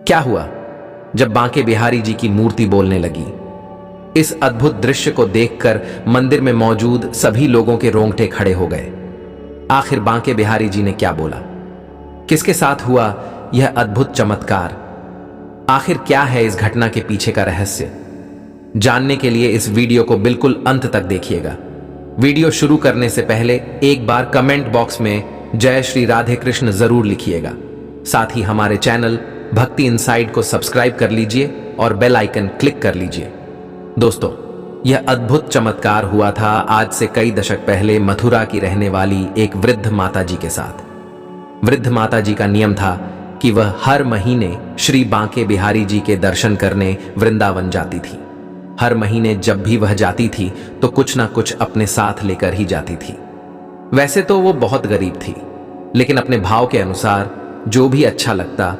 क्या हुआ जब बांके बिहारी जी की मूर्ति बोलने लगी? इस अद्भुत दृश्य को देखकर मंदिर में मौजूद सभी लोगों के रोंगटे खड़े हो गए। आखिर बांके बिहारी जी ने क्या बोला? किसके साथ हुआ यह अद्भुत चमत्कार? आखिर क्या है इस घटना के पीछे का रहस्य? जानने के लिए इस वीडियो को बिल्कुल अंत तक देखिएगा। वीडियो शुरू करने से पहले एक बार कमेंट बॉक्स में जय श्री राधे कृष्ण जरूर लिखिएगा। साथ ही हमारे चैनल भक्ति इनसाइड को सब्सक्राइब कर लीजिए और बेल आइकन क्लिक कर लीजिए। दोस्तों, यह अद्भुत चमत्कार हुआ था आज से कई दशक पहले मथुरा की रहने वाली एक वृद्ध माता जी के साथ। वृद्ध माता जी का नियम था कि वह हर महीने श्री बांके बिहारी जी के दर्शन करने वृंदावन जाती थी। हर महीने जब भी वह जाती थी तो कुछ ना कुछ अपने साथ लेकर ही जाती थी। वैसे तो वो बहुत गरीब थी, लेकिन अपने भाव के अनुसार जो भी अच्छा लगता,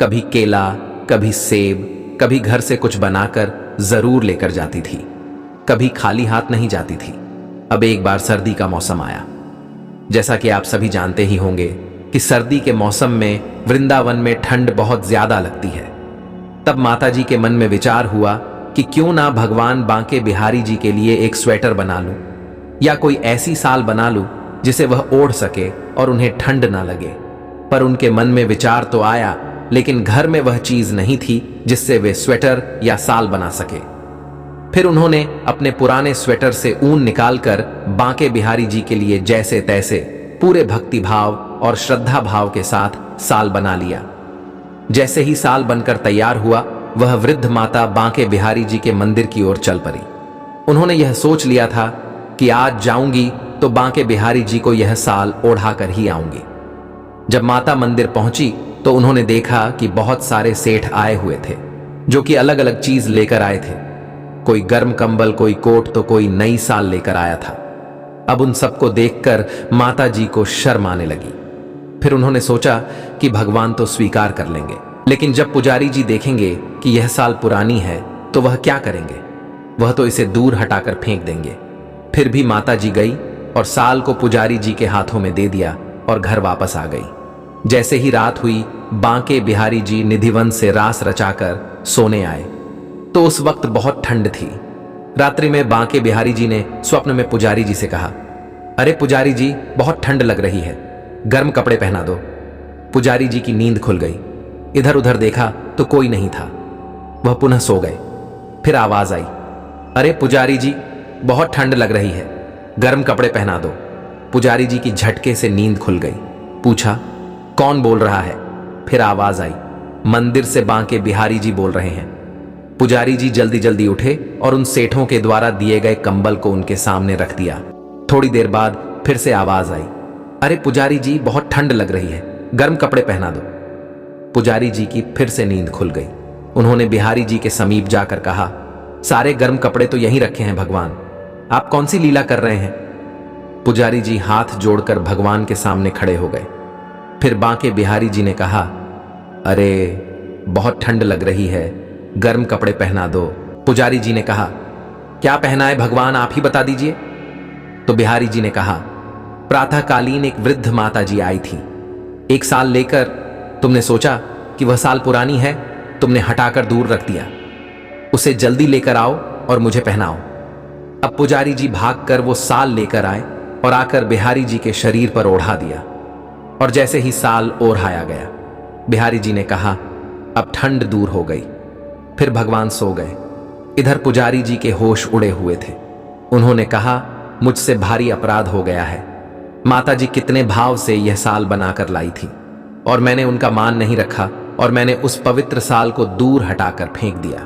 कभी केला, कभी सेब, कभी घर से कुछ बनाकर जरूर लेकर जाती थी। कभी खाली हाथ नहीं जाती थी। अब एक बार सर्दी का मौसम आया। जैसा कि आप सभी जानते ही होंगे कि सर्दी के मौसम में वृंदावन में ठंड बहुत ज्यादा लगती है। तब माताजी के मन में विचार हुआ कि क्यों ना भगवान बांके बिहारी जी के लिए एक स्वेटर बना लूं, या कोई ऐसी साल बना लूं जिसे वह ओढ़ सके और उन्हें ठंड ना लगे। पर उनके मन में विचार तो आया, लेकिन घर में वह चीज नहीं थी जिससे वे स्वेटर या साल बना सके। फिर उन्होंने अपने पुराने स्वेटर से ऊन निकालकर बांके बिहारी जी के लिए जैसे तैसे पूरे भक्ति भाव और श्रद्धा भाव के साथ साल बना लिया। जैसे ही साल बनकर तैयार हुआ, वह वृद्ध माता बांके बिहारी जी के मंदिर की ओर चल पड़ी। उन्होंने यह सोच लिया था कि आज जाऊंगी तो बांके बिहारी जी को यह साल ओढ़ा कर ही आऊंगी। जब माता मंदिर पहुंची तो उन्होंने देखा कि बहुत सारे सेठ आए हुए थे, जो कि अलग अलग चीज लेकर आए थे। कोई गर्म कंबल, कोई कोट, तो कोई नई साल लेकर आया था। अब उन सबको देखकर माता जी को शर्म आने लगी। फिर उन्होंने सोचा कि भगवान तो स्वीकार कर लेंगे, लेकिन जब पुजारी जी देखेंगे कि यह साल पुरानी है तो वह क्या करेंगे? वह तो इसे दूर हटाकर फेंक देंगे। फिर भी माता जी गई और साल को पुजारी जी के हाथों में दे दिया और घर वापस आ गई। जैसे ही रात हुई, बांके बिहारी जी निधिवन से रास रचाकर सोने आए तो उस वक्त बहुत ठंड थी। रात्रि में बांके बिहारी जी ने स्वप्न में पुजारी जी से कहा, अरे पुजारी जी, बहुत ठंड लग रही है, गर्म कपड़े पहना दो। पुजारी जी की नींद खुल गई। इधर उधर देखा तो कोई नहीं था। वह पुनः सो गए। फिर आवाज आई, अरे पुजारी जी, बहुत ठंड लग रही है, गर्म कपड़े पहना दो। पुजारी जी की झटके से नींद खुल गई। पूछा, कौन बोल रहा है? फिर आवाज आई, मंदिर से बांके बिहारी जी बोल रहे हैं। पुजारी जी जल्दी जल्दी उठे और उन सेठों के द्वारा दिए गए कंबल को उनके सामने रख दिया। थोड़ी देर बाद फिर से आवाज आई, अरे पुजारी जी, बहुत ठंड लग रही है, गर्म कपड़े पहना दो। पुजारी जी की फिर से नींद खुल गई। उन्होंने बिहारी जी के समीप जाकर कहा, सारे गर्म कपड़े तो यहीं रखे हैं भगवान, आप कौन सी लीला कर रहे हैं? पुजारी जी हाथ जोड़कर भगवान के सामने खड़े हो गए। फिर बांके बिहारी जी ने कहा, अरे बहुत ठंड लग रही है, गर्म कपड़े पहना दो। पुजारी जी ने कहा, क्या पहना है भगवान, आप ही बता दीजिए। तो बिहारी जी ने कहा, प्रातःकालीन एक वृद्ध माता जी आई थी, एक साल लेकर तुमने सोचा कि वह साल पुरानी है, तुमने हटाकर दूर रख दिया। उसे जल्दी लेकर आओ और मुझे पहनाओ। अब पुजारी जी भागकर वो साल लेकर आए और आकर बिहारी जी के शरीर पर ओढ़ा दिया। और जैसे ही साल ओढ़ाया गया, बिहारी जी ने कहा, अब ठंड दूर हो गई। फिर भगवान सो गए। इधर पुजारी जी के होश उड़े हुए थे। उन्होंने कहा, मुझसे भारी अपराध हो गया है। माता जी कितने भाव से यह साल बनाकर लाई थी और मैंने उनका मान नहीं रखा और मैंने उस पवित्र साल को दूर हटाकर फेंक दिया।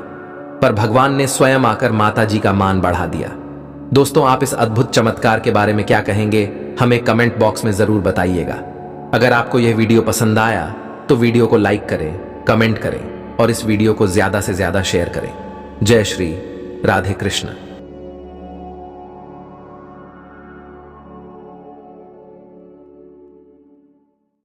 पर भगवान ने स्वयं आकर माता जी का मान बढ़ा दिया। दोस्तों, आप इस अद्भुत चमत्कार के बारे में क्या कहेंगे, हमें कमेंट बॉक्स में जरूर बताइएगा। अगर आपको यह वीडियो पसंद आया तो वीडियो को लाइक करें, कमेंट करें और इस वीडियो को ज्यादा से ज्यादा शेयर करें। जय श्री राधे कृष्ण।